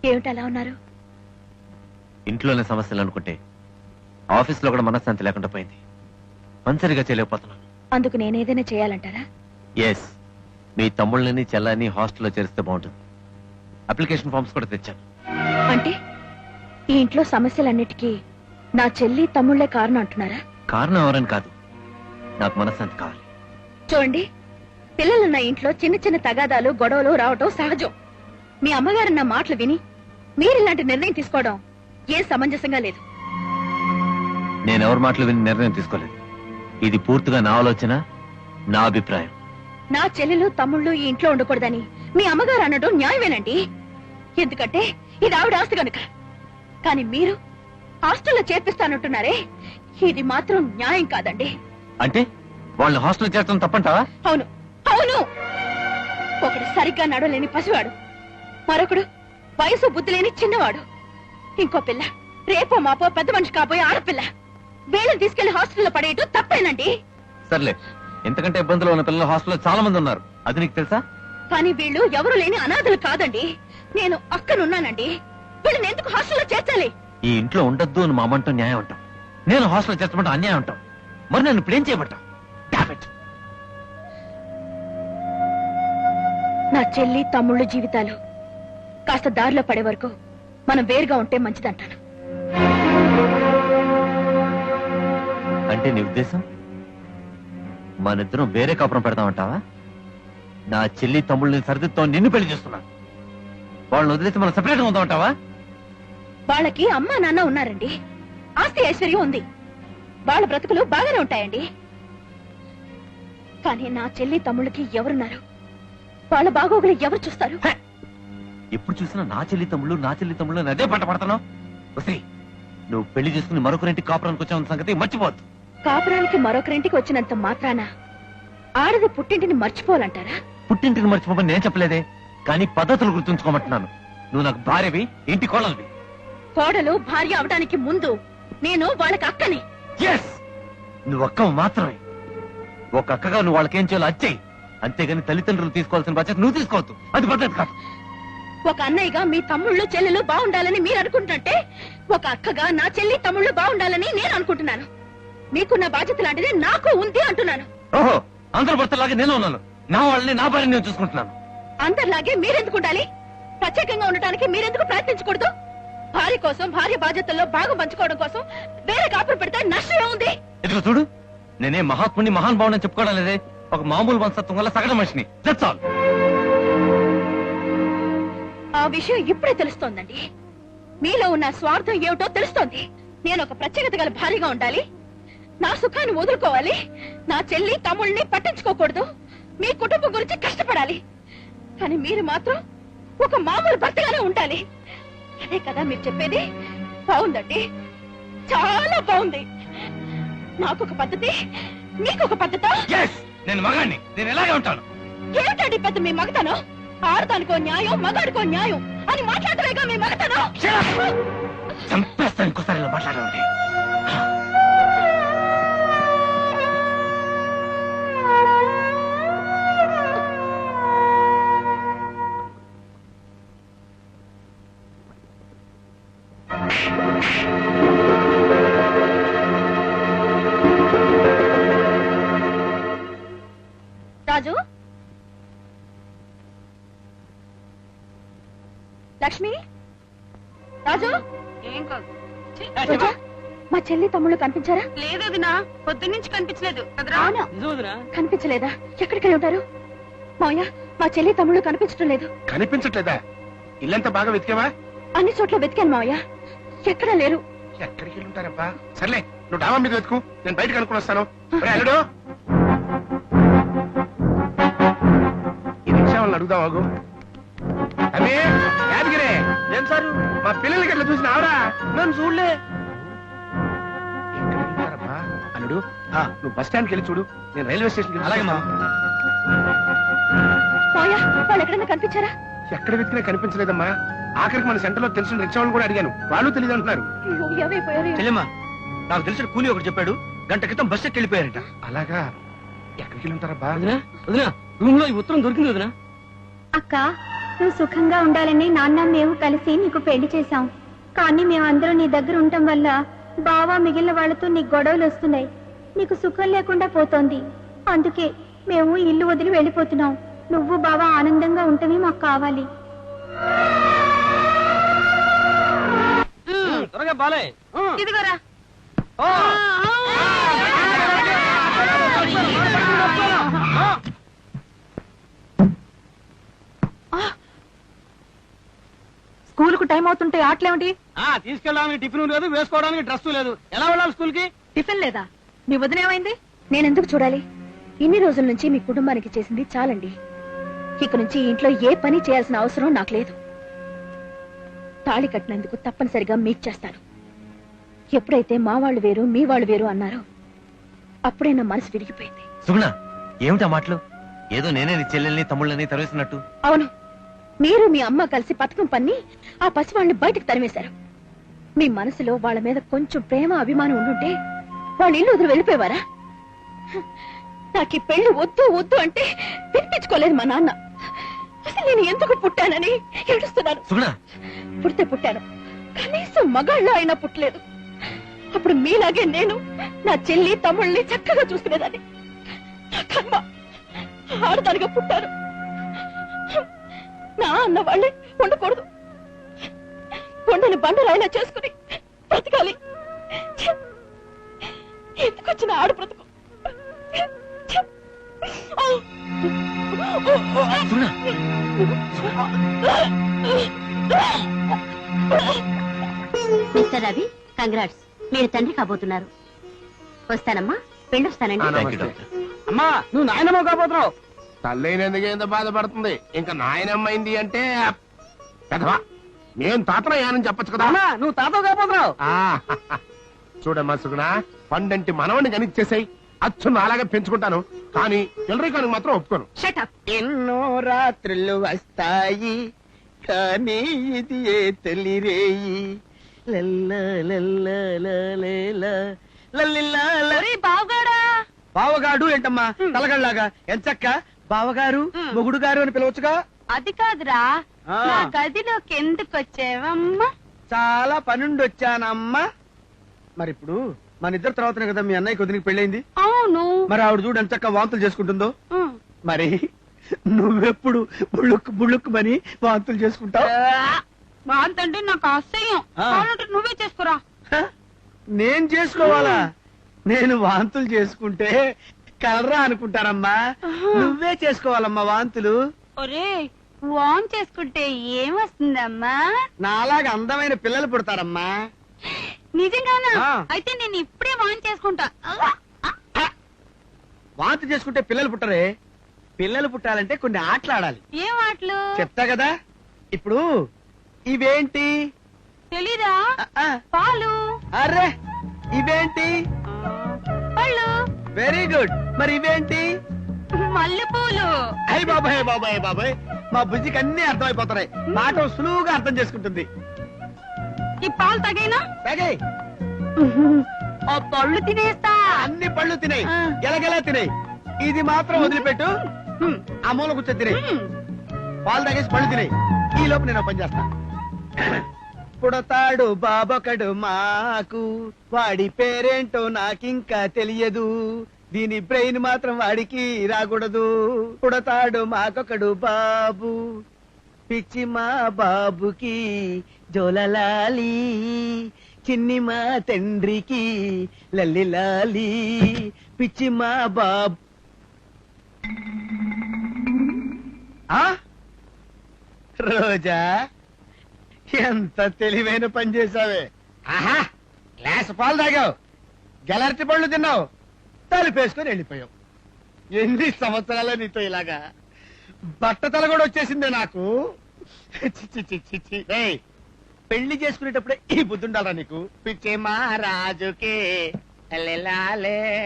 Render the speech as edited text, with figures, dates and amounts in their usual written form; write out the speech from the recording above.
ఏమిటి అలా ఉన్నారు? ఇంట్లోనే సమస్యలు అనుకుంటే ఆఫీస్లో కూడా మనశ్శాంతి లేకుండా పోయింది. పనిసరిగా చేయలేకపోతున్నాను. అందుకు నేనేదైనా చేయాలంటారా? ఎస్, మీ తమ్ముళ్ళని చెల్లని హాస్టల్లో చేరిస్తే బాగుంటుంది. అప్లికేషన్ ఫామ్స్ కూడా తెచ్చాను. అంటే ఈ ఇంట్లో సమస్యలన్నిటికీ నా చెల్లి తమ్ముళ్లే కారణం అంటున్నారా? కారణం ఎవరని కాదు, నాకు మనశ్శాంతి కావాలి. చూడండి, పిల్లలున్న ఇంట్లో చిన్న చిన్న తగాదాలు గొడవలు రావటం సహజం. మీ అమ్మగారు నా మాటలు విని మీరు ఇలాంటి నిర్ణయం తీసుకోవడం ఏ సమంజసంగా లేదు. నేనెవరి మాటలు విని నిర్ణయం తీసుకోలేదు. ఇది పూర్తిగా నా ఆలోచన, నా అభిప్రాయం. నా చెల్లెలు తమ్ముళ్ళు ఈ ఇంట్లో ఉండకూడదని మీ అమ్మగారు అనడం న్యాయమేనండి. ఎందుకంటే ఇది ఆవిడ ఆస్తి కనుక. కానీ మీరు హాస్టల్లో చేర్పిస్తానంటున్నారే, ఇది మాత్రం న్యాయం కాదండి. అంటే వాళ్ళని హాస్టల్ చేర్చడం తప్పంటావా? అవును అవును. ఒకడు సరిగ్గా నడవలేని పసివాడు, మరొకడు వయసు బుద్ధి లేని చిన్నవాడు, ఇంకో పిల్ల రేపో మాపో పెద్ద మనిషి కాబోయే ఆడపిల్ల. వీళ్ళని తీసుకెళ్లి హాస్టల్లో పడేయటం తప్పేనండి. సర్లే, ఎంతకంటే ఇబ్బందులు ఉన్న పిల్లలు హాస్టల్లో చాలా మంది ఉన్నారు, అది నీకు తెలుసా? కానీ వీళ్ళు ఎవరు లేని అనాథలు కాదండి. నేను అక్కనున్నానండి. వీళ్ళని ఎందుకు హాస్టల్లో చేర్చాలి? ఈ ఇంట్లో ఉండొద్దు అని మా అమ్మంటూ న్యాయం అంటాం, నేను హాస్టల్లో చేర్చమంటూ అన్యాయం అంటాం. మరి నన్ను ఇప్పుడు ఏం చేయమంటావు? నా చెల్లి తమ్ముళ్ళు జీవితాలు కాస్త దారిలో పడే వరకు మనం వేరుగా ఉంటే మంచిదంటాను. అంటే నీ ఉద్దేశం మనిద్దరం వేరే కాపురం పెడతామంటావా? నా చెల్లి తమ్ముళ్ళని సరిదిద్దుతో నిన్ను పెళ్లి చేస్తున్నాను, వాళ్ళని వదిలేసి మనం సెపరేట్ గా ఉందామంటావా? వాళ్ళకి అమ్మా నాన్న ఉన్నారండి, ఆస్తి ఐశ్వర్యం ఉంది, వాళ్ళ బ్రతుకులు బాగానే ఉంటాయండి. కానీ నా చెల్లి తమ్ముళ్ళకి ఎవరున్నారు? వాళ్ళ బాగోగులు ఎవరు చూస్తారు? ఎప్పుడు చూసినా నా చెల్లి తమ్ముళ్ళు అదే పంట పడతాను. వస్తే నువ్వు పెళ్లి చేసుకుని మరొకరింటికి కాపురానికి వచ్చావు సంగతి మర్చిపోవద్దు. కాపురానికి మరొకరింటికి వచ్చినంత మాత్రాన ఆడది పుట్టింటిని మర్చిపోవాలంటారా? పుట్టింటిని మర్చిపోమని నేను చెప్పలేదే, కానీ పద్ధతులు గుర్తుంచుకోమంటున్నాను. నువ్వు నాకు భార్యవి, ఇంటి కోడలివి. కోడలు భార్య అవడానికి ముందు నేను వాళ్ళకి అక్కని. ఎస్, నువ్వు అక్క మాత్రమే. ఒక అక్కగా నువ్వు వాళ్ళకేం చేయాలో అచ్చేయి, అంతేగాని తల్లిదండ్రులు తీసుకోవాల్సిన బాధ్యత నువ్వు తీసుకోవద్దు, అది పద్ధతి కాదు. ఒక అన్నయ్యగా మీ తమ్ముళ్ళు చెల్లెలు బాగుండాలని మీరు అనుకుంటుంటే, ఒక అక్కగా నా చెల్లి తమ్ముళ్ళు బాగుండాలని నేను అనుకుంటున్నాను. మీకున్న బాధ్యత లాంటిది నాకు ఉంది అంటున్నాను. ఓహో, అందరు భర్తలాగే నేను ఉన్నాను, నా వాళ్ళని నా భార్యని నేను చూసుకుంటున్నాను. అందరిలాగే మీరెందుకు ఉండాలి? ప్రత్యేకంగా ఉండటానికి మీరెందుకు ప్రయత్నించకూడదు? భార్య కోసం, భార్య బాధ్యతల్లో భాగం పంచుకోవడం కోసం వేరే కాపురం పెడితే నష్టం ఉంది. ఇదిగో చూడు, నేనే మహాత్ముని మహానుభావుని చెప్పుకోవడం లేదే, ఒక మామూలు మనస్తత్వం వల్ల సగటు మనిషిని. That's all. ఆ విషయం ఇప్పుడే తెలుస్తోందండి. మీలో ఉన్న స్వార్థం ఏమిటో తెలుస్తోంది. నేను ఒక ప్రత్యేకత గల భార్యగా ఉండాలి, నా సుఖాన్ని వదులుకోవాలి, నా చెల్లి తమ్ముళ్ళని పట్టించుకోకూడదు, మీ కుటుంబం గురించి కష్టపడాలి. కానీ మీరు మాత్రం ఒక మామూలు భర్తగానే ఉండాలి. అదే కదా మీరు చెప్పేది? బాగుందండి, చాలా బాగుంది. నాకొక పద్ధతి, మీకొక పద్ధత. నేను మగాడిని, నేను ఎలాగే ఉంటాను. ఏమిటండి పెద్ద మీ మగతనం? ఆడదానికో న్యాయం, మగాడికో న్యాయం అని మాట్లాడలేగా మీ మగతనం. చంపేస్తాను ఇంకోసారి ఇలా మాట్లాడాలంటే. రాజు, లక్ష్మి, రాజు. ఏం కాదు. రోజా, మా చెల్లి తమ్ముళ్ళు కనిపించారా? లేదు వదినా, పొద్దున్నుంచి కనిపించలేదు. కనిపించలేదా? ఎక్కడికి వెళ్ళి ఉంటారు? మావయ్య, మా చెల్లి తమ్ముళ్ళు కనిపించడం లేదు. కనిపించట్లేదా? ఇల్లంతా బాగా వెతికావా? అన్ని చోట్ల వెతికాను మావయ్య, ఎక్కడా లేరు. ఎక్కడికి వెళ్ళి ఉంటారబ్బా? సర్లే, నువ్వు డాబా మీద వెతుకు, నేను బయటకు అనుకుని వస్తాను. అల్లుడు, ఈ రిక్షా వాళ్ళని అడుగుదాం. ఆగు. అదే యాదగిరే, ఏం సార్ మా పిల్లలకి ఎట్లా చూసిన ఆవరా? నన్ను చూడలే. ఎక్కడికి వెళ్తారబ్బా? అల్లుడు, నువ్వు బస్ స్టాండ్కి వెళ్ళి చూడు, నేను రైల్వే స్టేషన్కి. అలాగే మా. మావయ్య, వాళ్ళు ఎక్కడైనా కనిపించారా? ఎక్కడ వెతికినా కనిపించలేదమ్మా. ఆఖరికి మన సెంటర్ లో తెలిసిన రిక్షా వాళ్ళు కూడా అడిగాను, వాళ్ళు తెలియదు అంటున్నారు. చెల్లెమ్మా, నాకు తెలిసిన కూలీ ఒకటి చెప్పాడు, గంట క్రితం బస్ ఎక్కి వెళ్ళిపోయారట. అలాగా? ఎక్కడికి వెళ్ళి ఉంటారబ్బా? రూమ్ లో ఈ ఉత్తరం దొరికింది వదినా. అక్క, నువ్వు సుఖంగా ఉండాలని నాన్న మేము కలిసి నీకు పెళ్లి చేశాం. కానీ మేమందరం నీ దగ్గర ఉండటం వల్ల బావ మిగిలిన వాళ్ళతో నీకు గొడవలు వస్తున్నాయి. నీకు సుఖం లేకుండా పోతోంది. అందుకే మేము ఇల్లు వదిలి వెళ్ళిపోతున్నాం. నువ్వు బావ ఆనందంగా ఉంటమే మాకు కావాలి. త్వరగా బాలే. ఇదిగోరా. స్కూల్ కు టైం అవుతుంటే ఆటలేమిటి? తీసుకెళ్ళడానికి టిఫిన్ లేదు, వేసుకోవడానికి డ్రెస్ లేదు. ఎలా వెళ్ళాలి స్కూల్ కి? టిఫిన్ లేదా? మీ వదిన ఏమైంది? నేనెందుకు చూడాలి? ఇన్ని రోజుల నుంచి మీ కుటుంబానికి చేసింది చాలండి. ఇక నుంచి ఇంట్లో ఏ పని చేయాల్సిన అవసరం నాకు లేదు. తాళి కట్టినందుకు తప్పనిసరిగా మీకు చేస్తాను. ఎప్పుడైతే మా వాళ్ళు వేరు మీ వాళ్ళు వేరు అన్నారో అప్పుడే నా మనసు విరిగిపోయింది. సుగుణ, ఏమిటా మాటలు? ఏదో నేనే నీ చెల్లెల్ని తమ్ముళ్ళని తరివేసినట్టు. అవును, మీరు మీ అమ్మ కలిసి పథకం పన్ని ఆ పసివాళ్ళని బయటకు తరిమేశారు. మీ మనసులో వాళ్ళ మీద కొంచెం ప్రేమ అభిమానం ఉండుంటే వాళ్ళు ఇల్లు వదిలి వెళ్ళిపోయేవారా? నాకు ఈ పెళ్లి వద్దు వద్దు అంటే వినిపించుకోలేదు మా నాన్న. అసలు నేను ఎందుకు పుట్టానని ఏడుస్తున్నాను. పుడితే పుట్టాను, కనీసం మగాళ్ళ అయినా పుట్టలేదు. అప్పుడు మీలాగే నేను నా చెల్లి తమ్ముళ్ళని చక్కగా చూసుకునేదాన్ని. నా కర్మ, ఆడదానిగా పుట్టాను. నా అన్న వాళ్ళే ఉండకూడదు. కొండని బండరాయిలా చేసుకుని బ్రతకాలి. ఎందుకు వచ్చిన ఆడు బ్రతుకు? మిస్టర్ రవి, కంగ్రాట్స్, మీరు తండ్రి కాబోతున్నారు. వస్తానమ్మా, వెళ్ళొస్తానండి. అమ్మా, నువ్వు నాయనమ్మ కాబోతున్నావు. తల్లైనందుకు ఎంత బాధపడుతుంది, ఇంకా నాయనమ్మైంది అంటే పెదవా. నేను తాతనయ్యానని చెప్పచ్చు కదా. నువ్వు తాత కాబోతున్నావు. చూడమ్మా సుగుణ, పండంటి మనవని కనిచ్చేసాయి. అచ్చు నాలాగా పెంచుకుంటాను, కానీ ఎల్లరికానికి మాత్రం ఒప్పుకోను. ఎన్నో రాత్రులు వస్తాయి, కానీ ఇది ఏ తొలిరేయి. బావగాడు ఏంటమ్మా తలగళ్ళలాగా? ఎంచక్క బావగారు మొగుడు గారు అని పిలవచ్చుగా. అది కాదురా, నా గదిలోకి ఎందుకు వచ్చావమ్మా? చాలా పనుండి వచ్చానమ్మా. మరి ఇప్పుడు మన ఇద్దరు తర్వాతనే కదా మీ అన్నయ్య కొద్దికి పెళ్ళైంది. అవును. మరి ఆవిడ చూడు ఎంచక్క వాంతులు చేసుకుంటుందో. మరి నువ్వెప్పుడు బుళ్ళుక్కు బుళ్ళుక్కు మని వాంతులు చేసుకుంటావు? వాంతంటే నాకు అసహ్యం. నువ్వే చేసుకురా. నేను చేసుకోవాలా? నేను వాంతులు చేసుకుంటే కలరా అనుకుంటారమ్మా. నువ్వే చేసుకోవాలమ్మా వాంతులు. ఒరే, వాన్ చేసుకుంటే ఏం వస్తుందమ్మా? నాలాగా అందమైన పిల్లలు పుడతారమ్మా. నిజంగానా? అయితే నేను ఇప్పుడే వాన్ చేసుకుంటా. వాంతి చేసుకుంటే పిల్లలు పుట్టరే. పిల్లలు పుట్టాలంటే కొన్ని ఆటలు ఆడాలి. ఏం ఆటలు? చెప్తా కదా. ఇప్పుడు ఇవేంటి? తెలీదా? పాలు. అరే, ఇవేంటి? పళ్ళు. Very good. మరి ఇవేంటి? మల్లెపూలు. అయ్యి బాబాయ్ బాబాయ్ బాబాయ్, మా బుజ్జికి అన్ని అర్థమైపోతున్నాయి. మాట సులువుగా అర్థం చేసుకుంటుంది. ఈ పాలు తగైనా? తగాయి. ఆ పళ్ళు తినేస్తా. అన్ని పళ్ళు తినేయి, గెలగెలా తినేయి. ఇది మాత్రం వదిలిపెట్టు. ఆ మూల కూర్చొని తినేయి. పాలు తాగేసి పళ్ళు తినేయి. ఈ లోపు నేను పని చేస్తా. పుడతాడు బాబొకడు మాకు, వాడి పేరేంటో నాకింకా తెలియదు. దీని బ్రెయిన్ మాత్రం వాడికి రాకూడదు. పుడతాడు మాకొకడు బాబు, పిచ్చి మా బాబుకి జోలలాలి, చిన్ని మా తండ్రికి లల్లి లాలి, పిచ్చి మా బాబు. రోజా, ఎంత తెలివైన పని చేసావే. ఆహా, గ్లాస్ పాలు తాగావు, గెలర్టి పళ్ళు తిన్నావు, తలుపేసుకొని వెళ్ళిపోయావు. ఎన్ని సంవత్సరాల నీతో ఇలాగా? బట్టతల కూడా వచ్చేసిందే నాకు. పెళ్లి చేసుకునేటప్పుడే ఈ బుద్ధి ఉండాలా నీకు? పిచ్చే మహారాజుకే